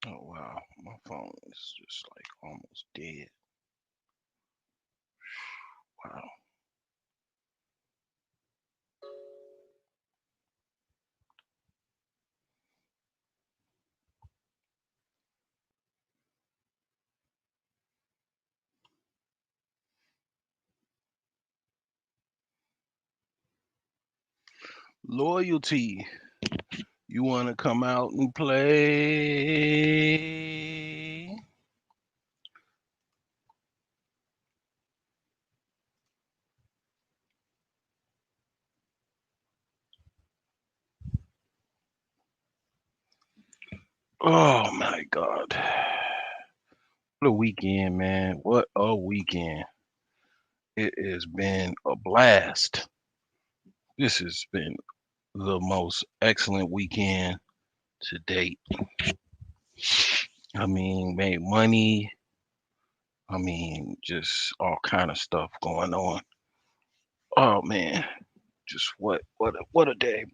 Oh wow, my phone is just like almost dead. Wow. Loyalty. You want to come out and play? Oh my God. What a weekend, man. What a weekend. It has been a blast. This has been the most excellent weekend to date. I mean, made money. I mean, just all kind of stuff going on. Oh man, just what a day.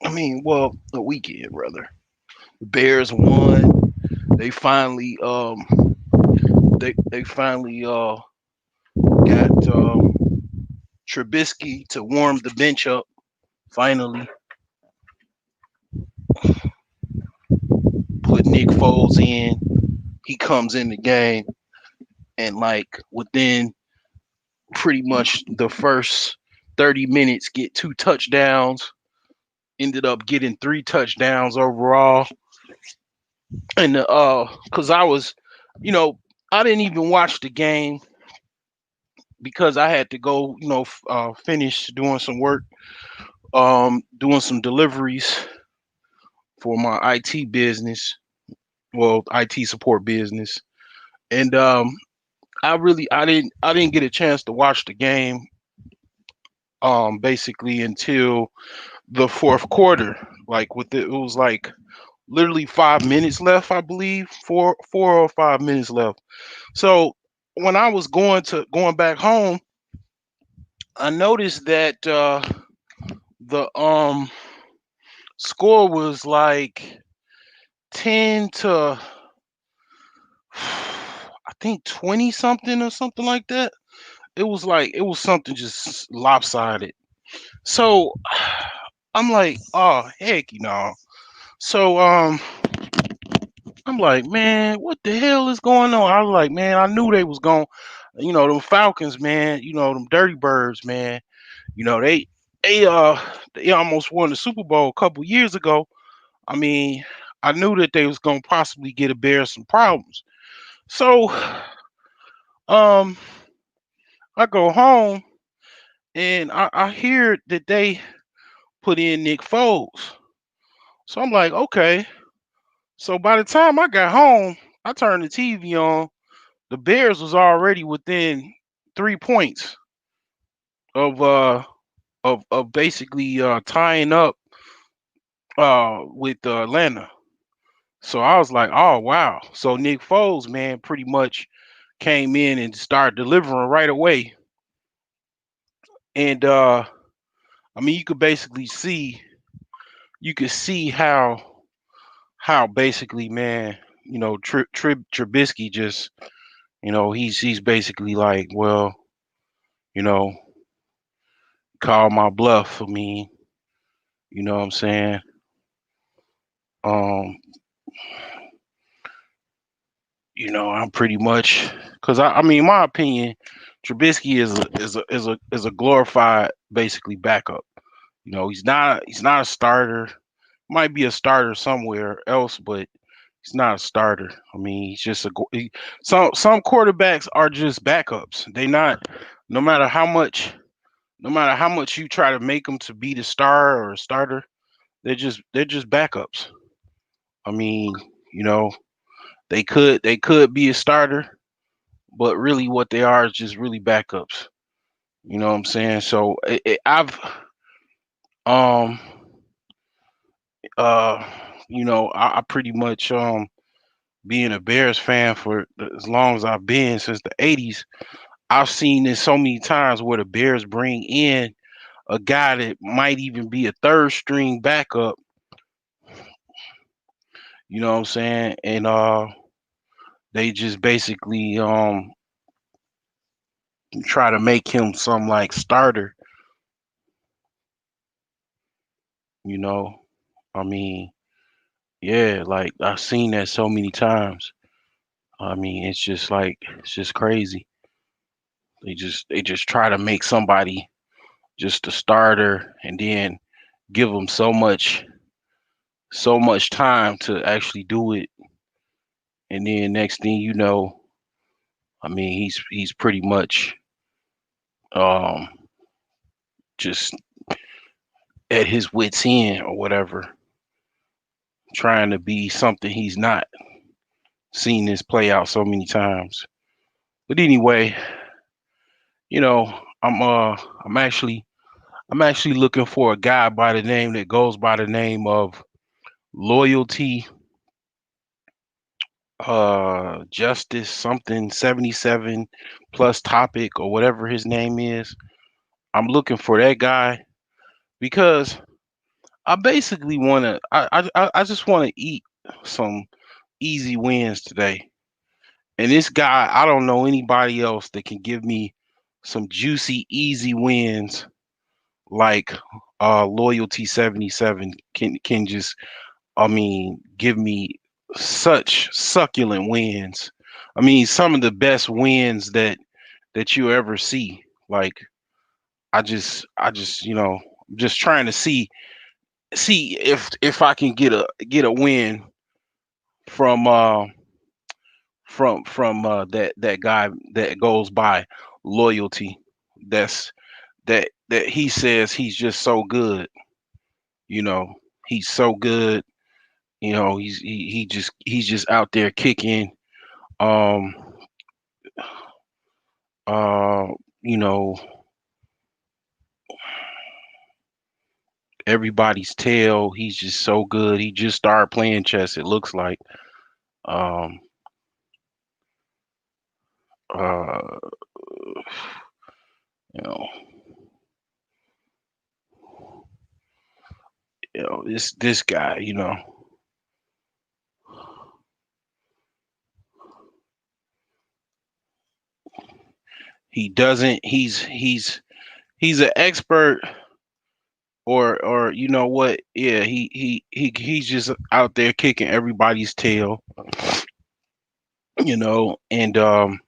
I mean, well, a weekend rather. The Bears won. They finally they finally got Trubisky to warm the bench up. Finally, put Nick Foles in. He comes in the game and like within pretty much the first 30 minutes get two touchdowns. Ended up getting three touchdowns overall. And cuz I was, you know, I didn't even watch the game because I had to go, finish doing some work, doing some deliveries for my IT business, well, IT support business. And I didn't get a chance to watch the game basically until the fourth quarter. Like it was like literally 5 minutes left, I believe, 4 or 5 minutes left. So when I was going back home, I noticed that the score was like 10 to I think 20 something or something like that. It was something just lopsided. So I'm like, oh heck, So I'm like, man, what the hell is going on? I was like, man, I knew they was going, them Falcons, man, them Dirty Birds, man. You know, they uh they almost won the Super Bowl a couple years ago. I mean, I knew that they was gonna possibly get a Bears some problems. So um I go home and I hear that they put in Nick Foles. So I'm like, okay. So by the time I got home, I turned the TV on. The Bears was already within 3 points of basically tying up with Atlanta. So I was like, oh wow. So Nick Foles, man, pretty much came in and started delivering right away. And I mean, you could see how basically, man, Trubisky just, he's basically like, well, you know, call my bluff. I mean, you know what I'm saying? Um, I'm pretty much because I mean, my opinion, Trubisky is a glorified basically backup. He's not a starter. Might be a starter somewhere else, but he's not a starter. I mean, he's just some quarterbacks are just backups. They not no matter how much no matter how much you try to make them to be the star or a starter, they're just backups. I mean, you know, they could be a starter, but really what they are is just really backups. You know what I'm saying? So I've um uh I pretty much being a Bears fan for as long as I've been since the '80s, I've seen this so many times where the Bears bring in a guy that might even be a third string backup, You know what I'm saying? And they just basically try to make him some like starter, you know. I mean, yeah, like I've seen that so many times. I mean, it's just like it's just crazy. They just try to make somebody just a starter and then give them so much time to actually do it, and then next thing you know, I mean, he's pretty much um just at his wits end or whatever, trying to be something he's not. Seen this play out so many times. But anyway, you know, I'm uh I'm actually I'm actually looking for a guy by the name that goes by the name of Loyalty Justice something 77 plus topic or whatever his name is. I'm looking for that guy because I basically want to I just want to eat some easy wins today. And this guy, I don't know anybody else that can give me some juicy, easy wins like Loyalty 77 can just, I mean, give me such succulent wins. I mean, some of the best wins that you ever see. Like I just, I'm just trying to see if I can get a win from that guy that goes by Loyalty. That's that he says he's just so good. You know, he's so good. You know, he's just out there kicking. Um, uh, you know, everybody's tail. He's just so good. He just started playing chess. It looks like. Um, uh, you know, this guy. He doesn't. He's an expert, or you know what? Yeah, he's just out there kicking everybody's tail. And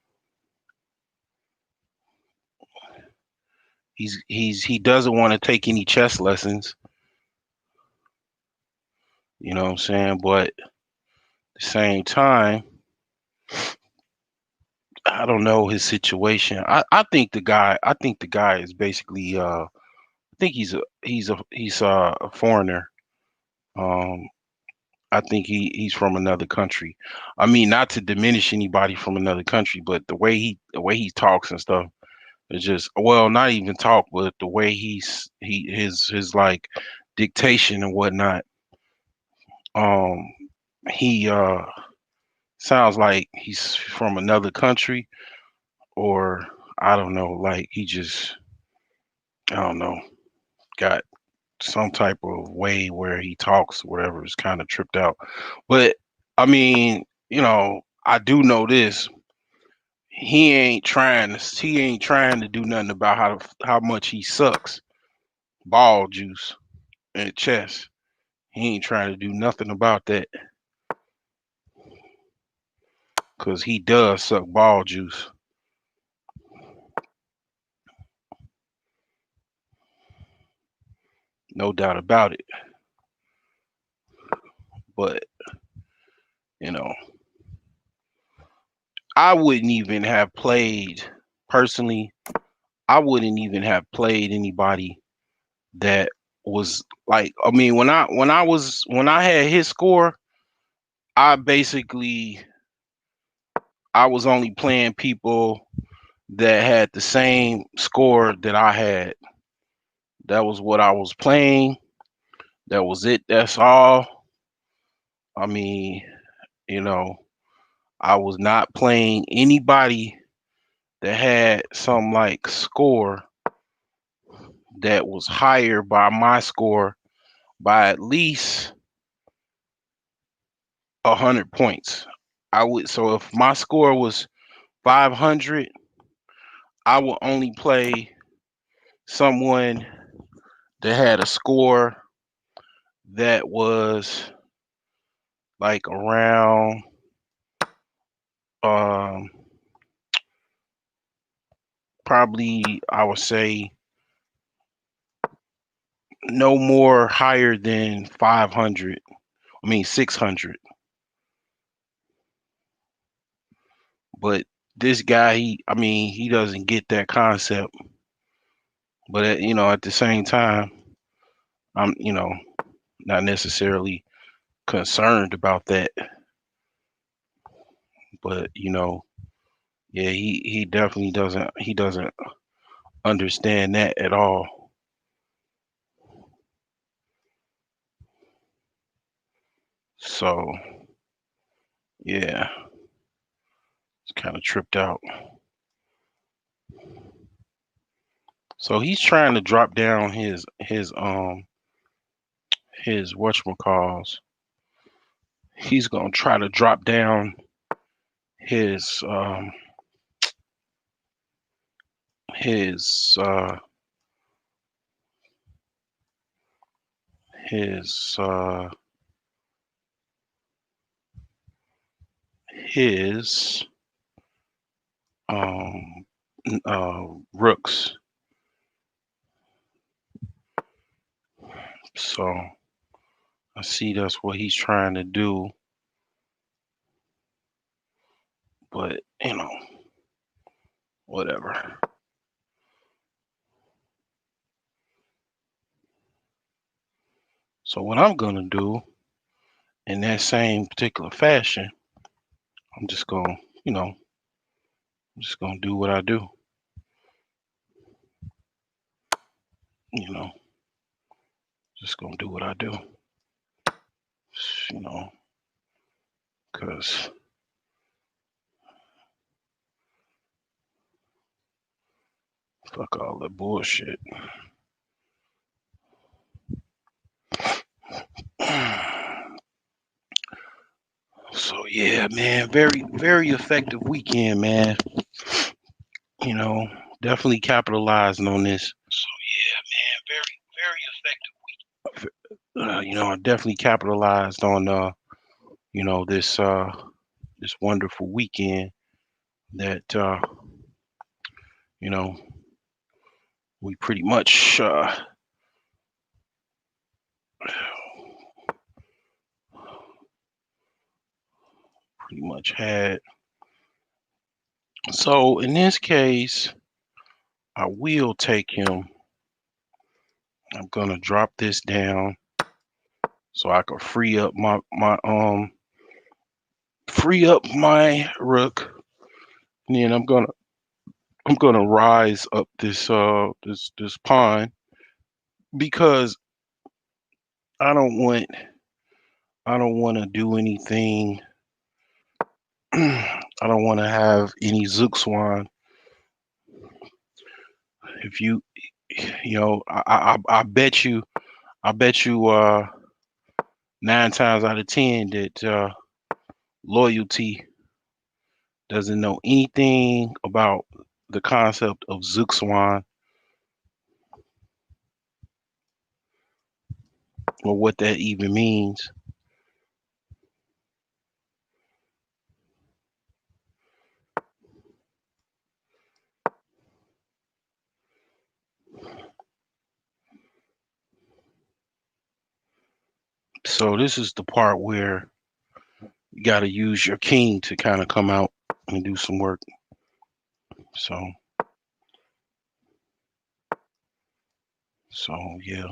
he doesn't want to take any chess lessons. You know what I'm saying? But at the same time, I don't know his situation. I think the guy is basically I think he's a foreigner. Um I think he's from another country. I mean, not to diminish anybody from another country, but the way he talks and stuff is just, well, not even talk, but the way his like dictation and whatnot. Um he sounds like he's from another country, or I don't know, like he just, I don't know, got some type of way where he talks, whatever, is kind of tripped out. But I mean, I do know this. He ain't trying to do nothing about how much he sucks ball juice and chess. He ain't trying to do nothing about that because he does suck ball juice, no doubt about it. But you know, I wouldn't even have played personally. I wouldn't even have played anybody that was like, I mean, when I had his score, I basically I was only playing people that had the same score that I had. That was what I was playing. That was it. That's all. I mean, you know, I was not playing anybody that had some like score that was higher by my score by at least 100 points. I would so if my score was 500, I would only play someone that had a score that was like around um probably I would say no more higher than 500. I mean 600. But this guy, I mean, he doesn't get that concept. But at the same time, I'm, not necessarily concerned about that. But yeah, he definitely doesn't understand that at all. So yeah, it's kind of tripped out. So he's trying to drop down his whatchamacalls. He's gonna try to drop down his his uh his his um rooks. So I see that's what he's trying to do, but whatever. So what I'm gonna do in that same particular fashion, I'm just gonna, I'm just gonna do what I do, you know, just gonna do what I do, you know, cause fuck all that bullshit. So yeah, man, very very effective weekend, man. You know, definitely capitalizing on this. So yeah, man, very very effective. I definitely capitalized on this wonderful weekend that you know we pretty much had. So in this case, I will take him. I'm gonna drop this down so I can free up my rook. And then I'm gonna rise up this pawn because I don't want I don't want to do anything. I don't want to have any Zugzwang. If I bet you 9 times out of 10 that loyalty doesn't know anything about the concept of Zugzwang or what that even means. So this is the part where you got to use your king to kind of come out and do some work. So so yeah,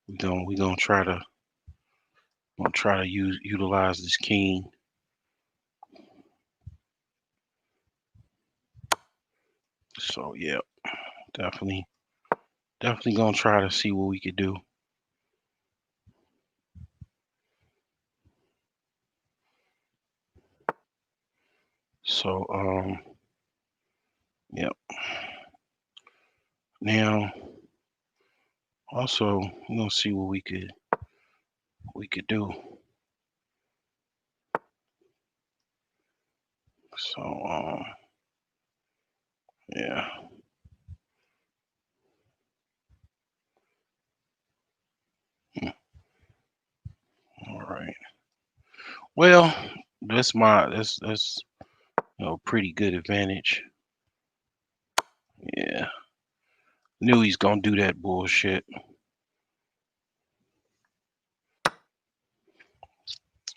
we gonna try to utilize this king. So yeah, definitely definitely gonna try to see what we could do. So yeah. Now also we're gonna see what we could do. So yeah. Hmm, all right. Well, that's pretty good advantage. Yeah. Knew he's gonna do that bullshit.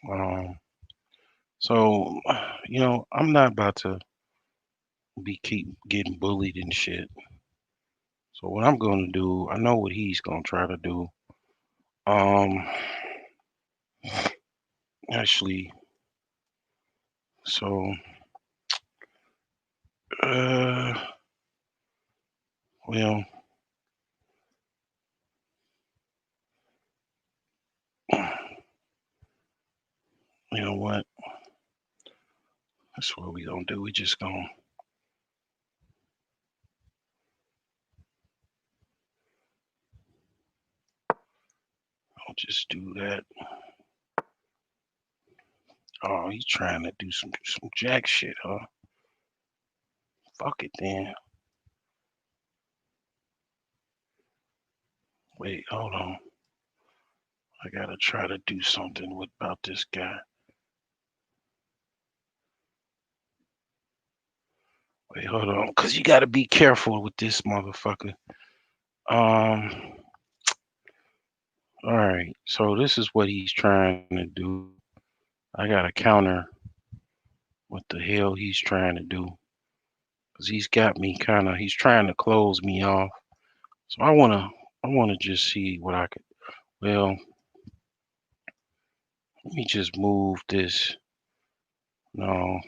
Um so I'm not about to be keep getting bullied and shit. So what I'm gonna do, I know what he's gonna try to do. Um actually, so uh well, you know what? That's what we gonna do. We just gonna I'll just do that. Oh, he's trying to do some jack shit, huh? Fuck it then. Wait, hold on. I gotta try to do something with about this guy. Wait, hold on, cause you gotta be careful with this motherfucker. Um, all right. So this is what he's trying to do. I gotta counter what the hell he's trying to do, cause he's got me kind of. He's trying to close me off. So I wanna just see what I could. Well, let me just move this. No,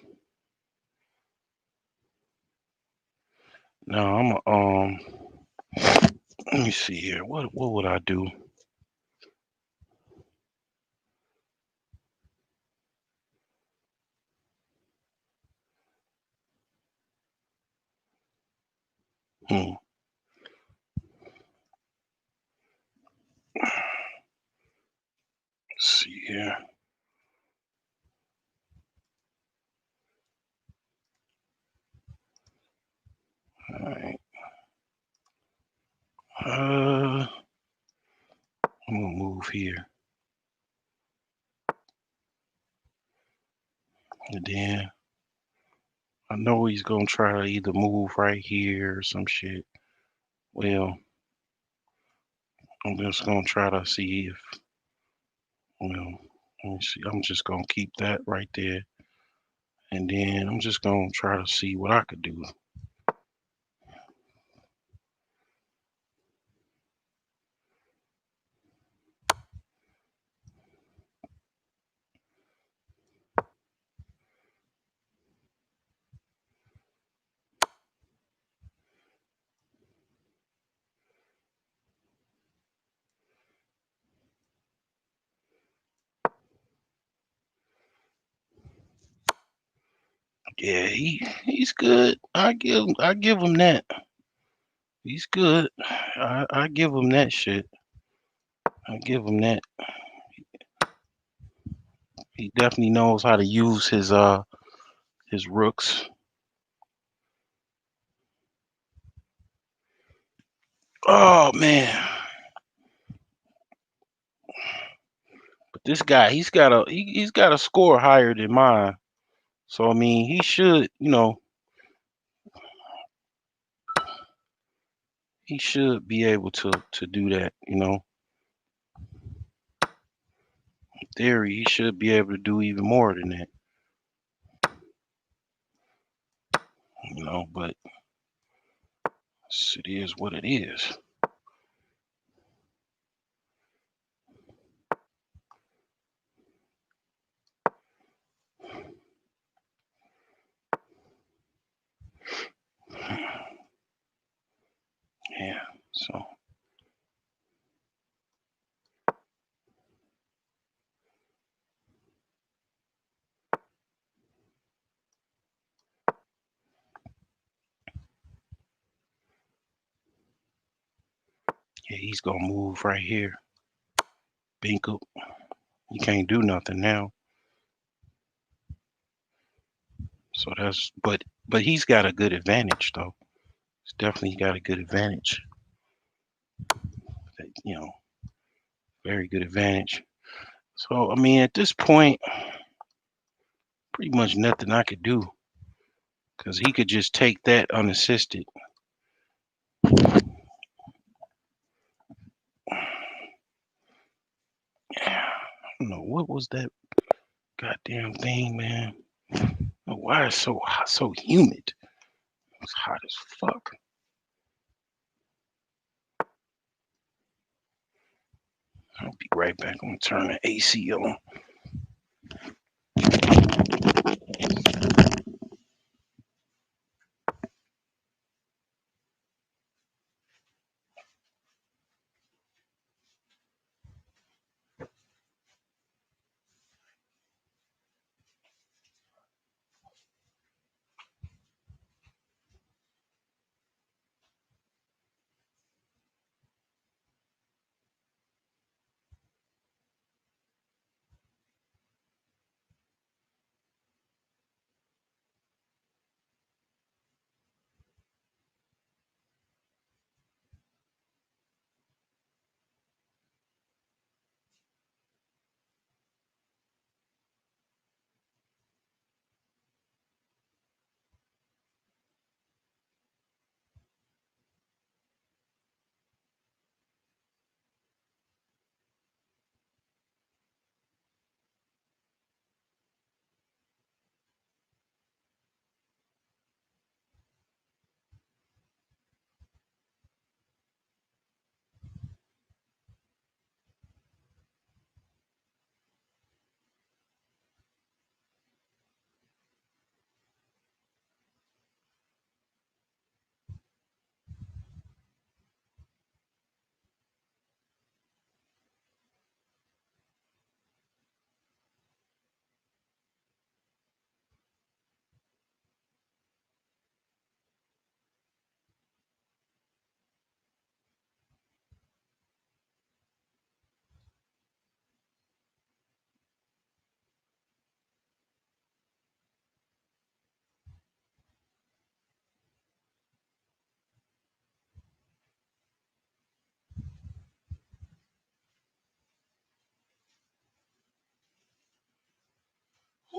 no, let me see here. What would I do? Hmm. Let's see here. All right. I'm gonna move here, and then I know he's gonna try to either move right here or some shit. Well, I'm just gonna try to see if well. Let me see. I'm just gonna keep that right there, and then I'm just gonna try to see what I could do. Yeah, he's good. I give him that. He's good. I give him that shit. I give him that. He definitely knows how to use his rooks. Oh man. But this guy, he's got a score higher than mine. So I mean, he should, he should be able to do that. In theory, he should be able to do even more than that. But it is what it is. Yeah. So yeah, he's gonna move right here. Binko. You can't do nothing now. So that's but he's got a good advantage though. He's definitely got a good advantage. You know, very good advantage. So I mean, at this point, pretty much nothing I could do because he could just take that unassisted. I don't know what was that goddamn thing, man. Why is so hot, so humid? It's hot as fuck. I'll be right back. I'm gonna turn the AC on.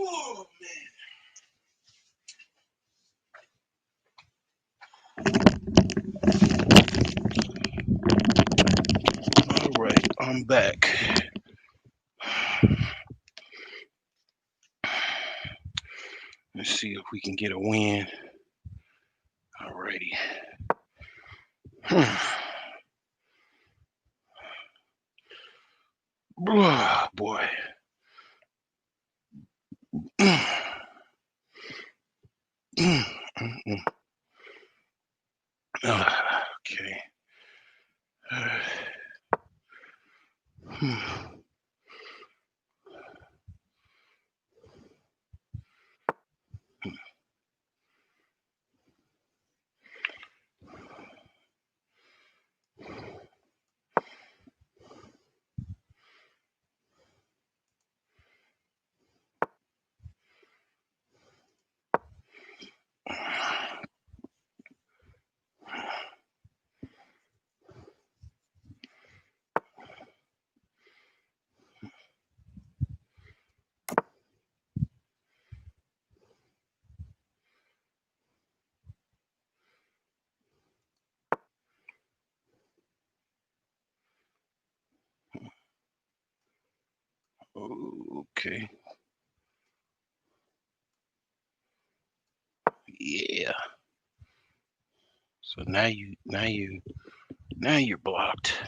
Oh man. All right, I'm back. Let's see if we can get a win. Alrighty. Boy. Okay. Okay. Yeah. So now you're blocked.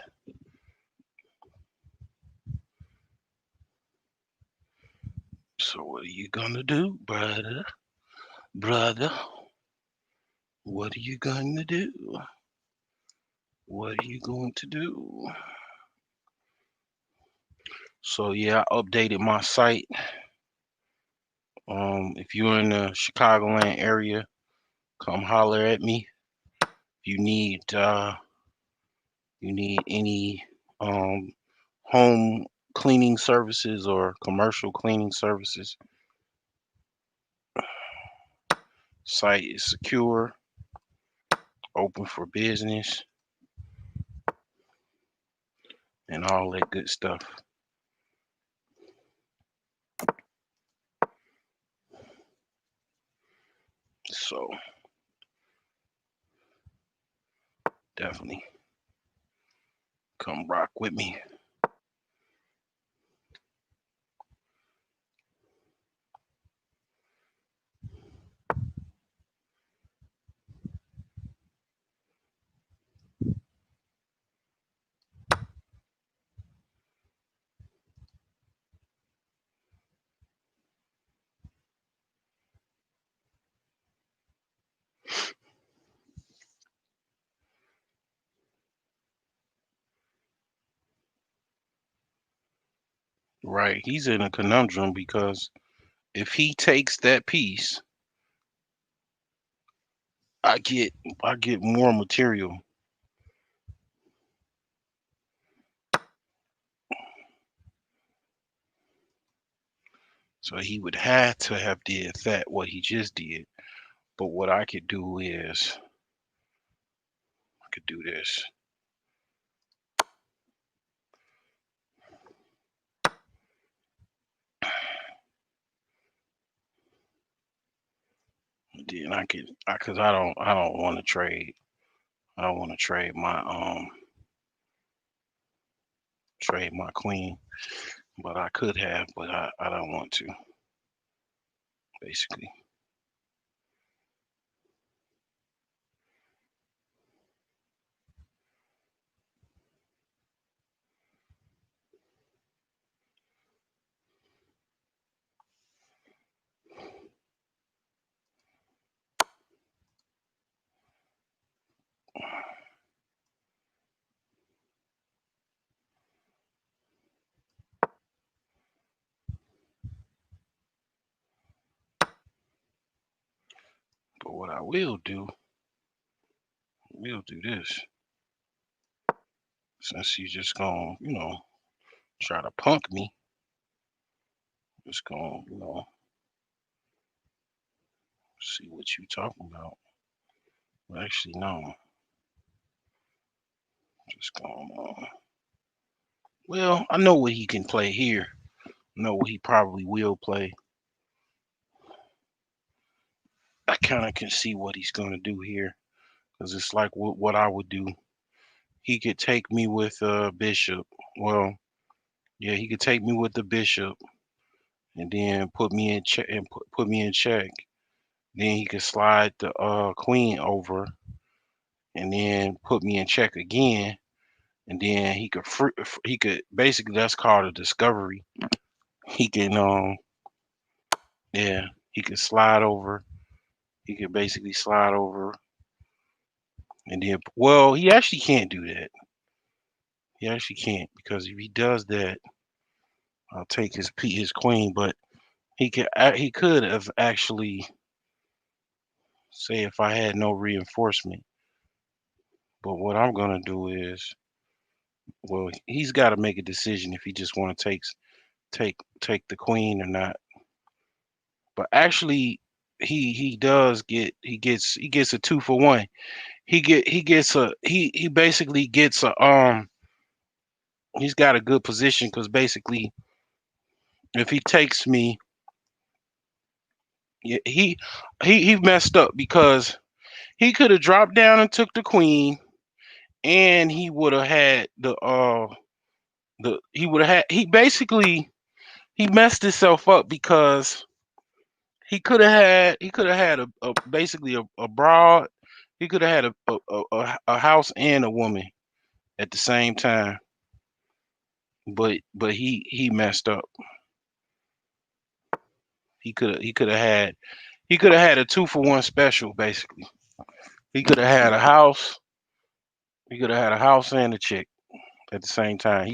So what are you gonna do, brother? Brother, what are you going to do? What are you going to do? So yeah, I updated my site. If you're in the Chicagoland area, come holler at me. If you need any um home cleaning services or commercial cleaning services, Site is secure, open for business, and all that good stuff. So definitely come rock with me. Right. He's in a conundrum because if he takes that piece, I get I get more material. So he would have to have did that what he just did. But what I could do is I could do this. Then I could I cuz I don't want to trade. I don't want to trade my queen, but I could have, but I don't want to basically. But what I will do this. Since you just gonna, try to punk me, just gonna, see what you talking about. Well, actually, no. Just gonna. Well, I know what he can play here. I know what he probably will play. I kind of can see what he's gonna do here because it's like what I would do. He could take me with bishop. Well, yeah, he could take me with the bishop and then put me in check and put me in check. Then he could slide the queen over and then put me in check again. And then he could basically that's called a discovery. He can yeah, he could slide over. He could basically slide over and then well, he actually can't do that. He actually can't because if he does that, I'll take his queen. But he could have actually say if I had no reinforcement. But what I'm gonna do is well, he's got to make a decision if he just want to take the queen or not. But actually, he gets a 2 for 1. He basically gets a he's got a good position because basically if he takes me, yeah, he messed up because he could have dropped down and took the queen, and he would have had the he would have had he messed himself up because he could have had a basically a broad. He could have had a house and a woman at the same time, but he messed up. He could have had a 2 for 1 special basically. He could have had a house. He could have had a house and a chick at the same time.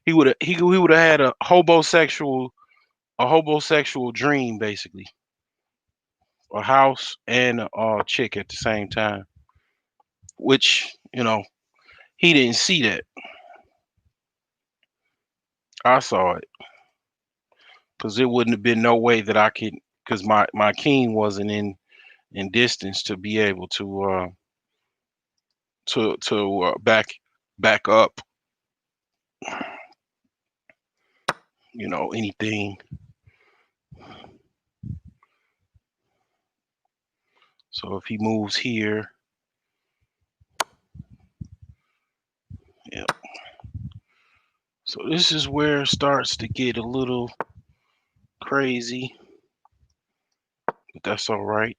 He would have had a homosexual dream basically. A house and a chick at the same time, which he didn't see that. I saw it because it wouldn't have been no way that I could because my king wasn't in in distance to be able to back up, anything. So if he moves here, yeah. So this is where it starts to get a little crazy, but that's all right.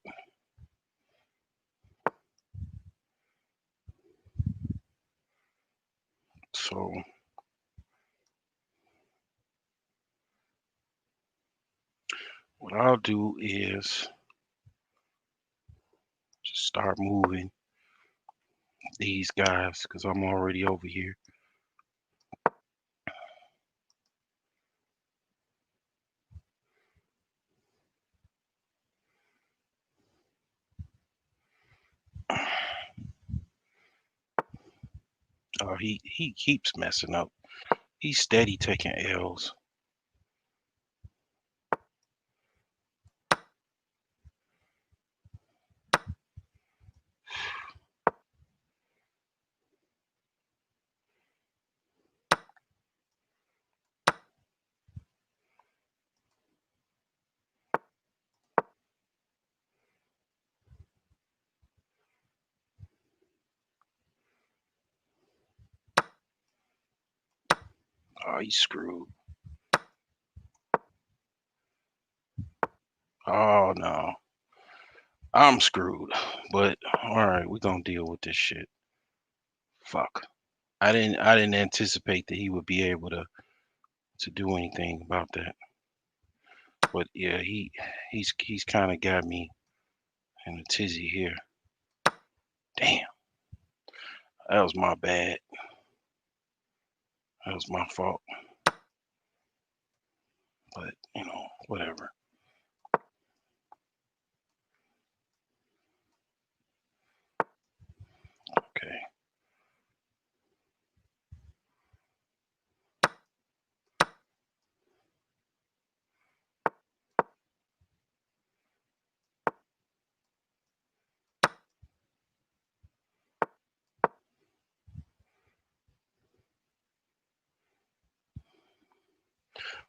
So what I'll do is just start moving these guys because I'm already over here. He keeps messing up. He's steady taking L's. Oh, he's screwed. Oh no, I'm screwed. But all right, we're gonna deal with this shit. Fuck. I didn't anticipate that he would be able to do anything about that. But yeah, he's kind of got me in a tizzy here. Damn, that was my bad. That was my fault. But whatever. Okay.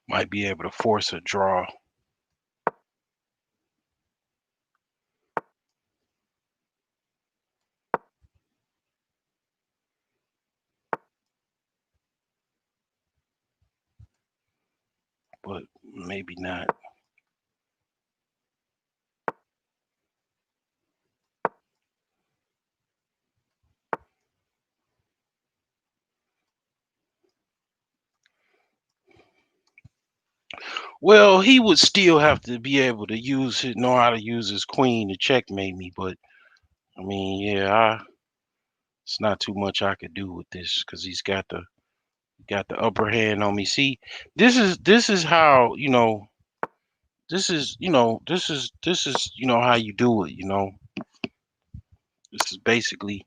Might be able to force a draw. But maybe not. Well, he would still have to be able to know how to use his queen to checkmate me. But I mean, yeah, it's not too much I could do with this because he's got the upper hand on me. See, this is how this is how you do it. This is basically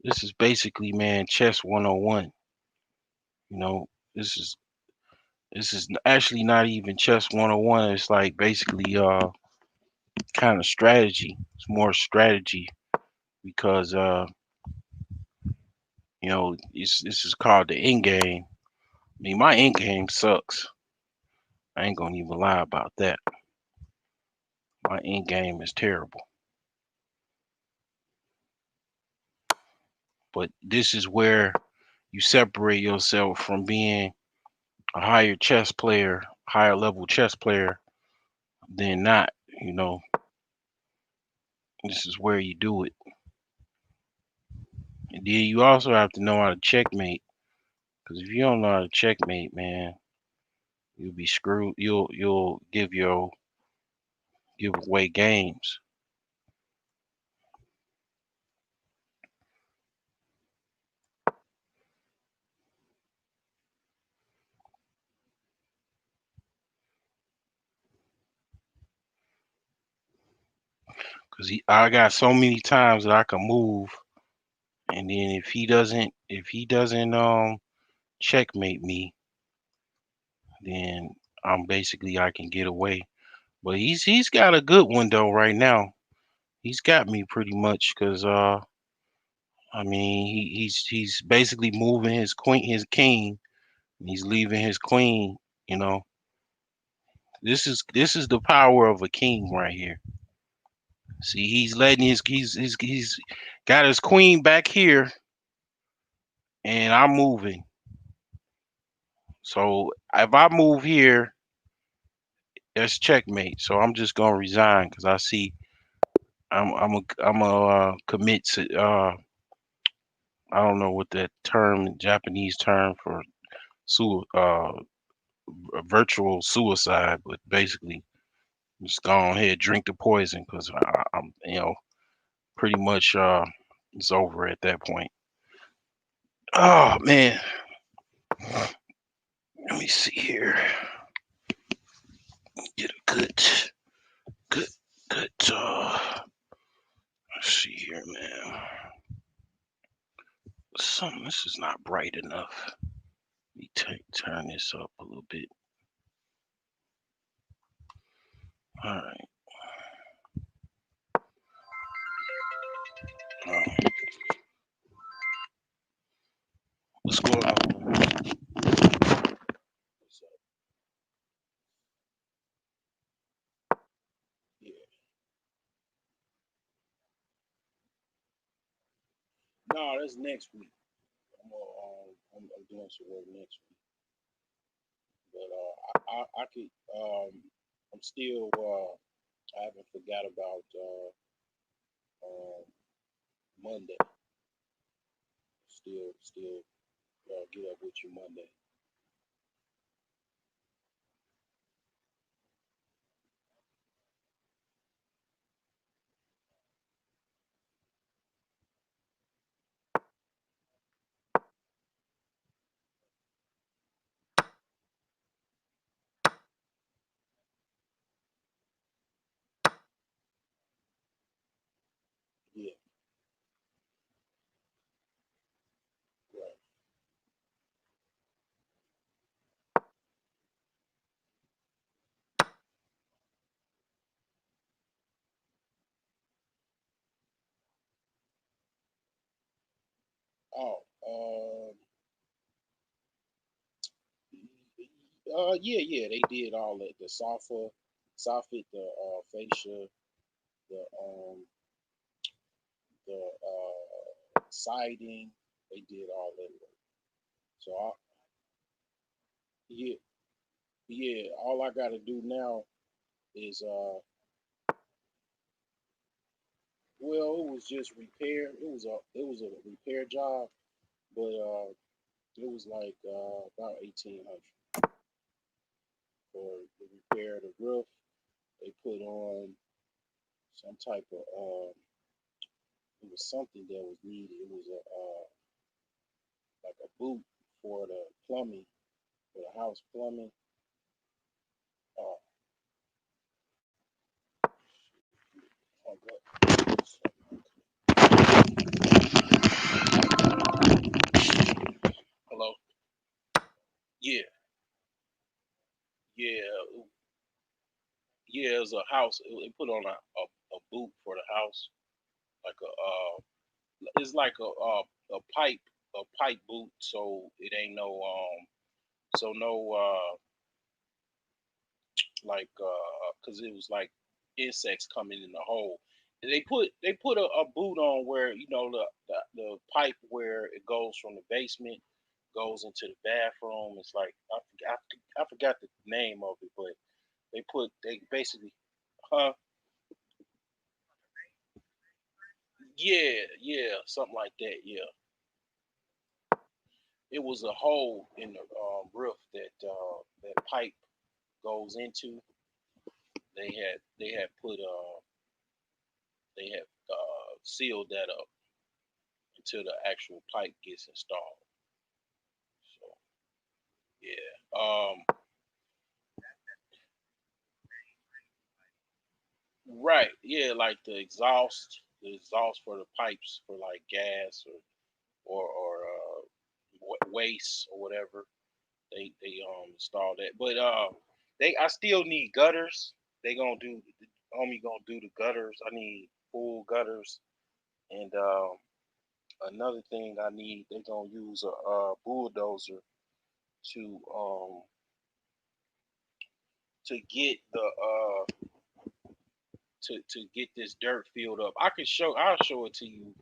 this is basically man chess 101. You know, this is this is actually not even chess 101. It's like basically kind of strategy. It's more strategy because this is called the end game. I mean, my end game sucks. I ain't gonna even lie about that. My end game is terrible. But this is where you separate yourself from being a higher level chess player than not. You know, this is where you do it. And then you also have to know how to checkmate. Because if you don't know how to checkmate, man, you'll be screwed. You'll give away games. Because I got so many times that I can move, and then if he doesn't checkmate me, then I can get away. But he's got a good one though right now. he's got me pretty much because I mean he's basically moving his king, and he's leaving his queen. You know, this is the power of a king right here. See, he's letting he's got his queen back here, and I'm moving. So if I move here, that's checkmate. So I'm just gonna resign because I see I'm a commit to I don't know what that term Japanese term for virtual suicide, but basically just go on ahead drink the poison because I'm pretty much it's over at that point. Oh man, let me see here. Get a good good let's see here, man. Something this is not bright enough. Let me turn this up a little bit. All right. Uh, what's going on? What's up? Yeah. No, that's next week. I'm doing some work next week, but I could I'm still I haven't forgot about um Monday. Still get up with you Monday. Yeah, right. Oh, yeah, they did all that. The soffit, the fascia, the siding. They did all that work. So yeah, yeah. All I got to do now is well, it was just repair. It was a repair job, but it was like about 1,800 for the repair of the roof. They put on some type of it was something that was needed. It was a like a boot for the plumbing, for the house plumbing. Uh, oh, hello. Yeah, yeah, yeah. It was a house. It put on a boot for the house, like it's like a pipe boot. So it ain't no so no like because it was like insects coming in the hole. And they put a boot on where the pipe where it goes from the basement goes into the bathroom. It's like I forgot the name of it, but they basically huh yeah something like that yeah. It was a hole in the roof that pipe goes into. They had sealed that up until the actual pipe gets installed. So yeah, right, yeah, like the exhaust for the pipes for like gas or waste or whatever. They install that, but they I still need gutters. They gonna do. homie gonna do the gutters. I need full gutters, and another thing I need, they gonna use a bulldozer to to get the to get this dirt filled up. I'll show it to you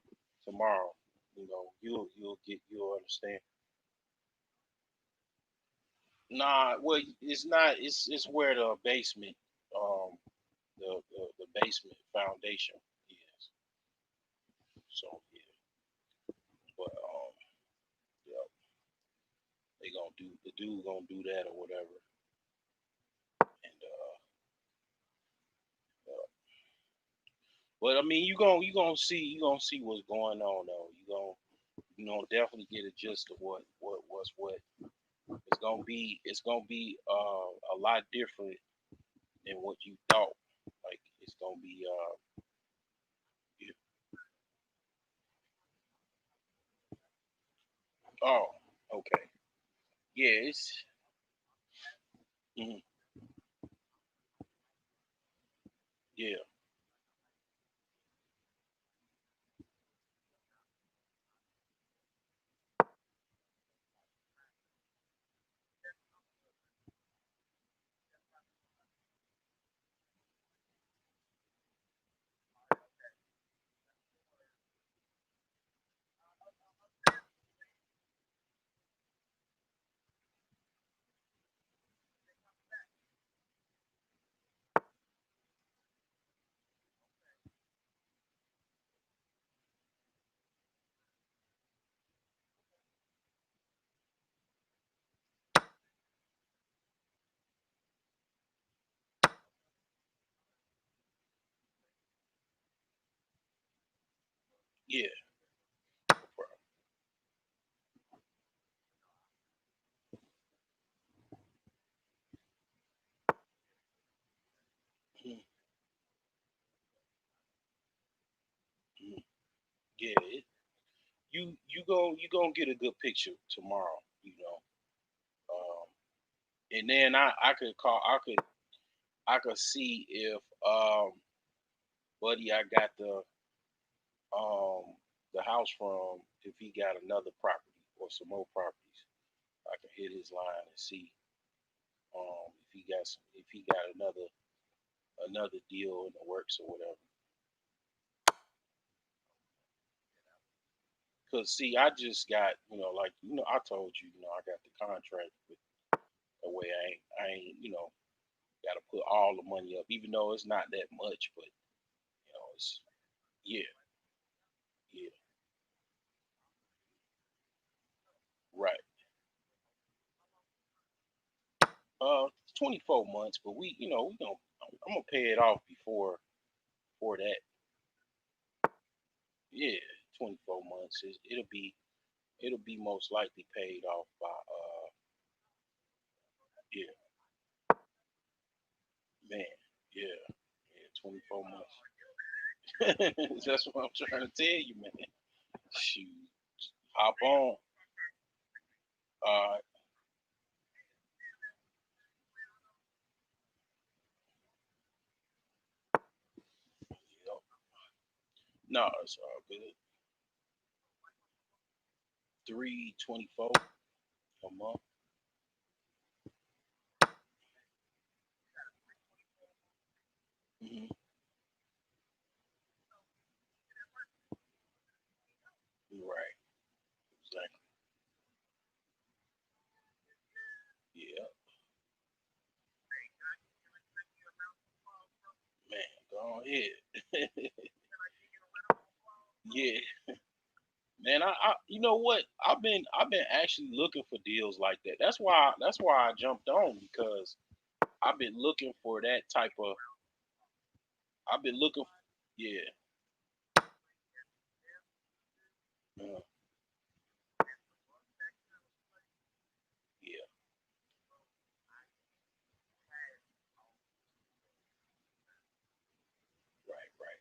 tomorrow. You know, you'll understand. Nah, well, it's not. It's where the basement, the basement foundation is. So yeah, but yeah, they gonna do the dude gonna do that or whatever, and yeah. But I mean, you gonna see what's going on though. You gonna definitely get a gist of what's what. It's gonna be a lot different than what you thought. Like it's gonna be yeah. Oh, okay. Yeah, it's mhm, yeah, yeah. Mhm, mhm. Yeah, you gonna get a good picture tomorrow. Um, and then I could see if buddy I got the house from, if he got another property or some more properties. I can hit his line and see if he got another deal in the works or whatever. Cause see, I just got, like I told you, I got the contract with the way I ain't got to put all the money up, even though it's not that much, but it's yeah, yeah, right. 24 months, but we gonna I'm gonna pay it off before that. Yeah, 24 months. It'll be most likely paid off by yeah, man, yeah, yeah, 24 months. That's what I'm trying to tell you, man. Shoot, hop on. Uh, you know, no, it's all good. 324 a month. Hmm. Right, exactly. Yeah, man, go ahead. Yeah, man. You know what? I've been actually looking for deals like that. That's why I jumped on because I've been looking for that type of. I've been looking. Yeah, uh, yeah, right, right,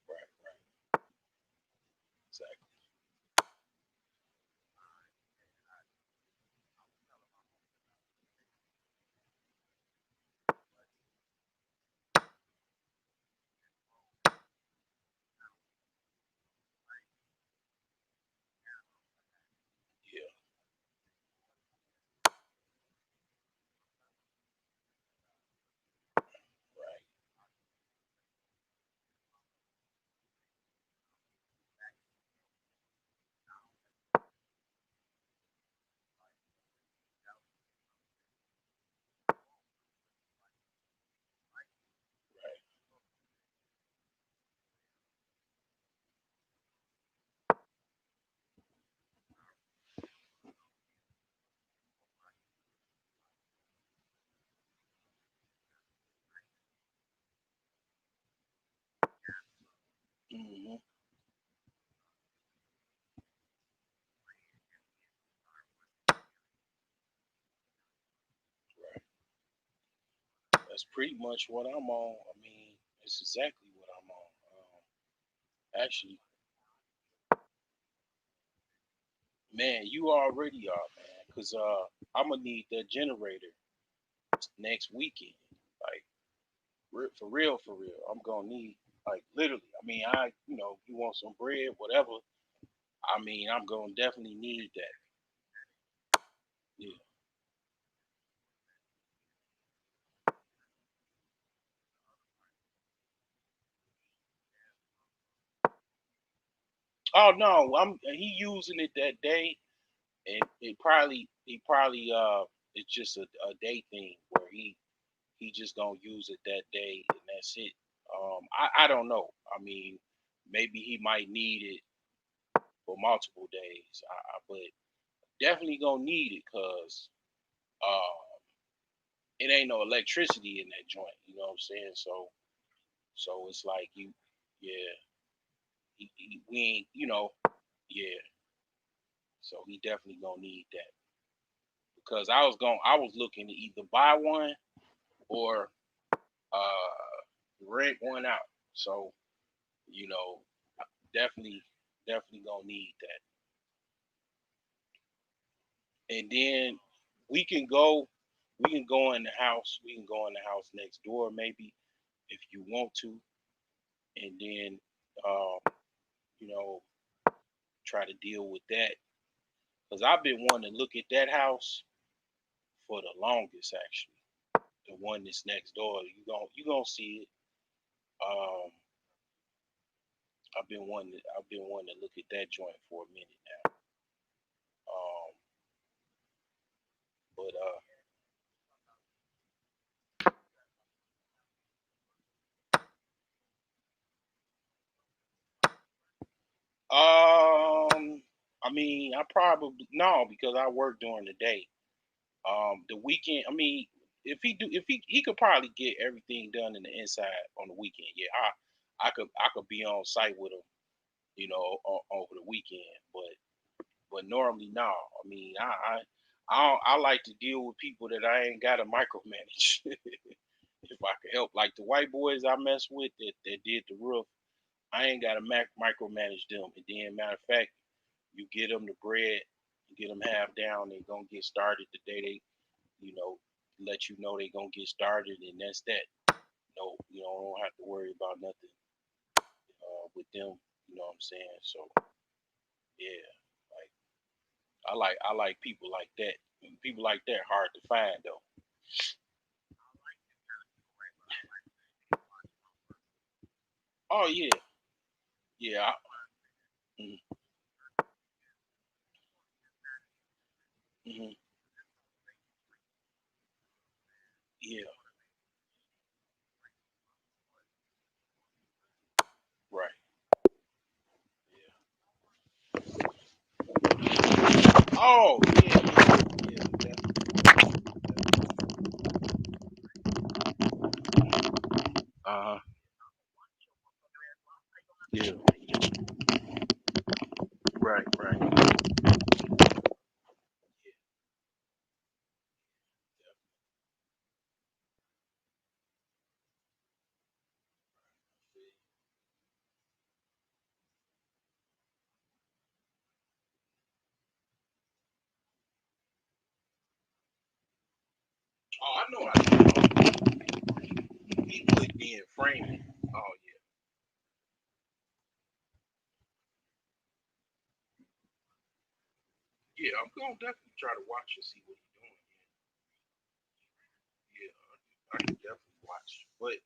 right, right. exactly. Yeah, right. Hmm. That's pretty much what I'm on. I mean, it's exactly what I'm on. Actually, man, you already are, man. Cause I'm gonna need that generator next weekend. Like for real, for real. I'm gonna need like literally. I mean, you want some bread, whatever. I mean, I'm gonna definitely need that. Yeah. Oh no, he using it that day, and he probably it's just a day thing where he just gonna use it that day and that's it. I don't know. I mean, maybe he might need it for multiple days. But definitely gonna need it because it ain't no electricity in that joint. You know what I'm saying? So it's like yeah, we ain't, yeah. So he definitely gonna need that because I was looking to either buy one or rent one out. So you know, definitely, definitely gonna need that. And then we can go, we can go in the house. We can go in the house next door, maybe if you want to, and then um, you know, try to deal with that. Because I've been wanting to look at that house for the longest, actually. The one that's next door, you gonna see it. Um, I've been wanting to look at that joint for a minute now. Um, but I mean, I probably no because I work during the day. The weekend, I mean, if he could probably get everything done in the inside on the weekend. Yeah, I could be on site with him, over the weekend. But normally, no. I mean, I like to deal with people that I ain't got to micromanage. If I could help, like the white boys I mess with that did the roof, I ain't got to micromanage them. And then, matter of fact, you get them the bread, you get them half down, they gonna get started the day they, you know, let you know they gonna get started, and that's that. No, don't have to worry about nothing with them. You know what I'm saying? So yeah, like I like people like that. People like that hard to find though. Oh yeah, yeah, mm, yeah, right, yeah. Oh yeah, yeah, uh huh, yeah, right, right. Oh, I know. He put in framing. Oh yeah, yeah. I'm gonna definitely try to watch and see what he's doing. Yeah, I can definitely watch. But